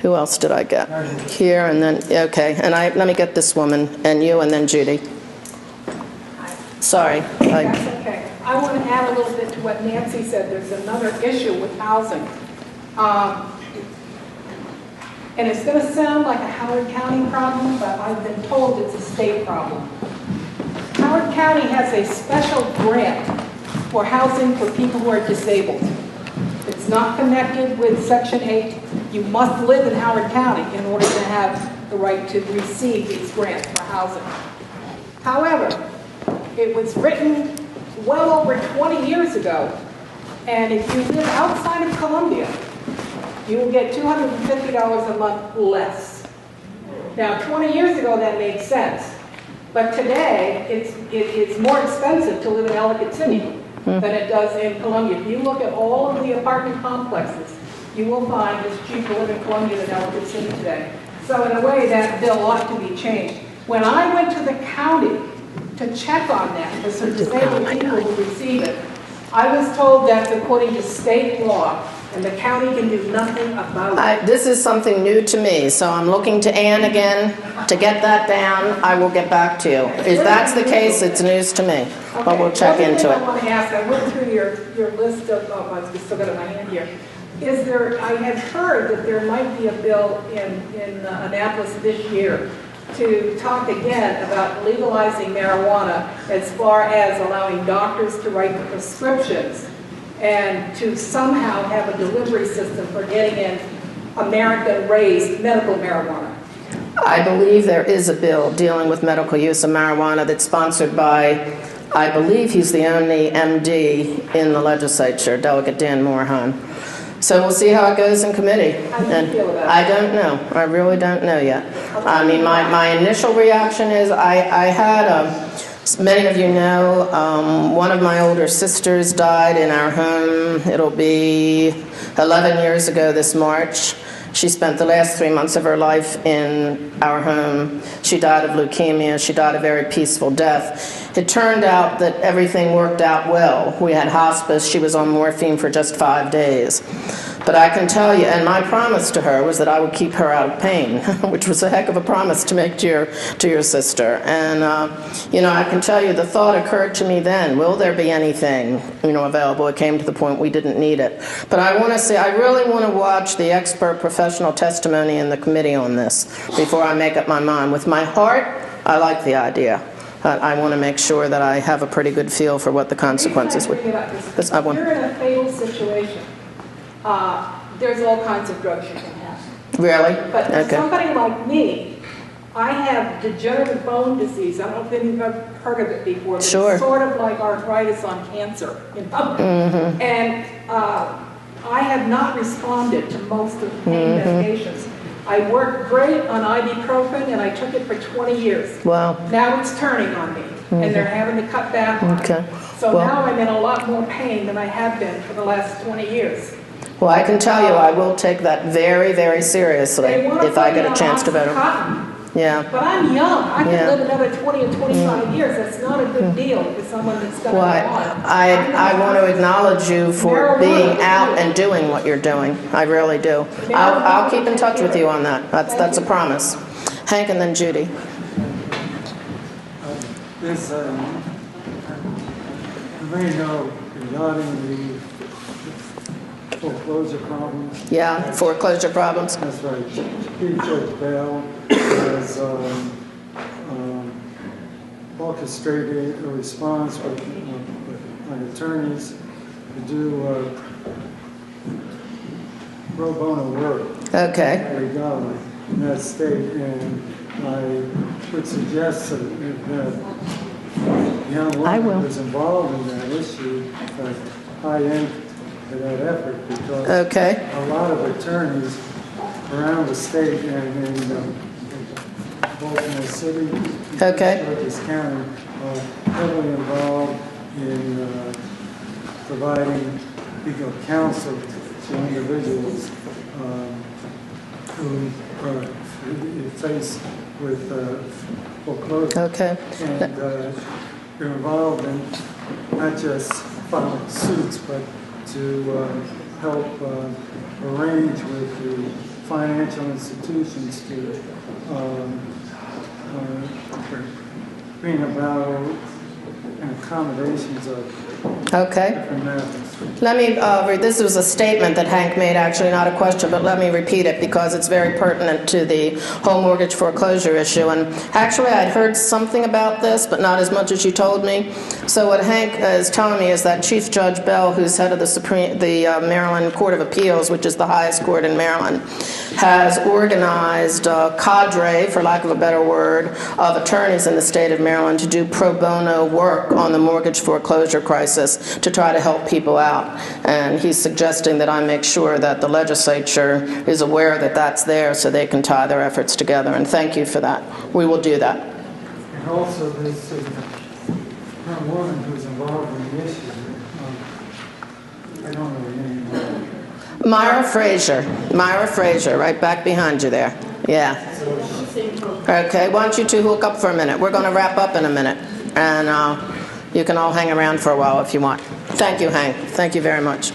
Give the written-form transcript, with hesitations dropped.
Who else did I get? Here, and then, okay, and let me get this woman, and you, and then Judy. Sorry. That's okay. I want to add a little bit to what Nancy said. There's another issue with housing. And it's going to sound like a Howard County problem, but I've been told it's a state problem. Howard County has a special grant for housing for people who are disabled. It's not connected with Section 8. You must live in Howard County in order to have the right to receive these grants for housing. However, it was written well over 20 years ago, and if you live outside of Columbia, you will get $250 a month less. Now, 20 years ago, that made sense. But today, it's more expensive to live in Ellicott City than it does in Columbia. If you look at all of the apartment complexes, you will find it's cheaper to live in Columbia than Ellicott City today. So in a way, that bill ought to be changed. When I went to the county to check on that for some disabled people who receive it, I was told that's according to state law, and the county can do nothing about it. This is something new to me, so I'm looking to Ann again to get that down. I will get back to you. If that's the case, it's news to me, but we'll check into it. I want to ask, I went through your list of, I've still got it in my hand here. I had heard that there might be a bill in Annapolis this year to talk again about legalizing marijuana as far as allowing doctors to write the prescriptions and to somehow have a delivery system for getting in American-raised medical marijuana. I believe there is a bill dealing with medical use of marijuana that's sponsored by, I believe he's the only MD in the legislature, Delegate Dan Moorhan. So we'll see how it goes in committee. How do you feel about it? I don't know. I really don't know yet. I mean, my initial reaction is I had many of you know, one of my older sisters died in our home. It'll be 11 years ago this March. She spent the last 3 months of her life in our home. She died of leukemia. She died a very peaceful death. It turned out that everything worked out well. We had hospice. She was on morphine for just 5 days. But I can tell you, and my promise to her was that I would keep her out of pain, which was a heck of a promise to make to your sister. And, you know, I can tell you the thought occurred to me then, will there be anything, you know, available? It came to the point we didn't need it. But I want to say, I really want to watch the expert professional testimony in the committee on this before I make up my mind. With my heart, I like the idea. I want to make sure that I have a pretty good feel for what the consequences would be. You're in a fatal situation. There's all kinds of drugs you can have. Really? But for somebody like me, I have degenerative bone disease. I don't know if you've ever heard of it before. But Sure. It's sort of like arthritis on cancer. You know? And I have not responded to most of the pain medications. I worked great on ibuprofen, and I took it for 20 years. Wow. Now it's turning on me, and they're having to cut back on it. So now I'm in a lot more pain than I have been for the last 20 years. Well, I can tell you I will take that very, very seriously if I get a chance to vote. Yeah. But I'm young. I can live another 20 or 25 years. That's not a good deal for someone that's got I want to acknowledge you for being out and doing what you're doing. I really do. I'll keep in touch with you on that. That's a promise. Hank and then Judy. This, you may know regarding the foreclosure problems. Yeah, foreclosure problems. That's right. Chief Judge Bell has orchestrated a response with my attorneys to do pro bono work. Okay. Legally in that state, and I would suggest that the young woman who was involved in that issue high end to that effort, because a lot of attorneys around the state and in Baltimore City, Douglas County, are heavily involved in providing legal counsel to individuals who are faced with foreclosure. And they're involved in not just filing suits, but to help arrange with the financial institutions to bring about accommodations of Okay. different methods. Let me, this was a statement that Hank made, actually, not a question, but let me repeat it because it's very pertinent to the home mortgage foreclosure issue. And actually, I'd heard something about this, but not as much as you told me. So what Hank is telling me is that Chief Judge Bell, who's head of the Maryland Court of Appeals, which is the highest court in Maryland, has organized a cadre, for lack of a better word, of attorneys in the state of Maryland to do pro bono work on the mortgage foreclosure crisis to try to help people out. And he's suggesting that I make sure that the legislature is aware that that's there so they can tie their efforts together. And thank you for that. We will do that. And also this one woman who's involved in the issue, I don't know her name. Myra Frazier, right back behind you there. Yeah. Okay, why don't you two hook up for a minute? We're going to wrap up in a minute. And you can all hang around for a while if you want. Thank you, Hank. Thank you very much.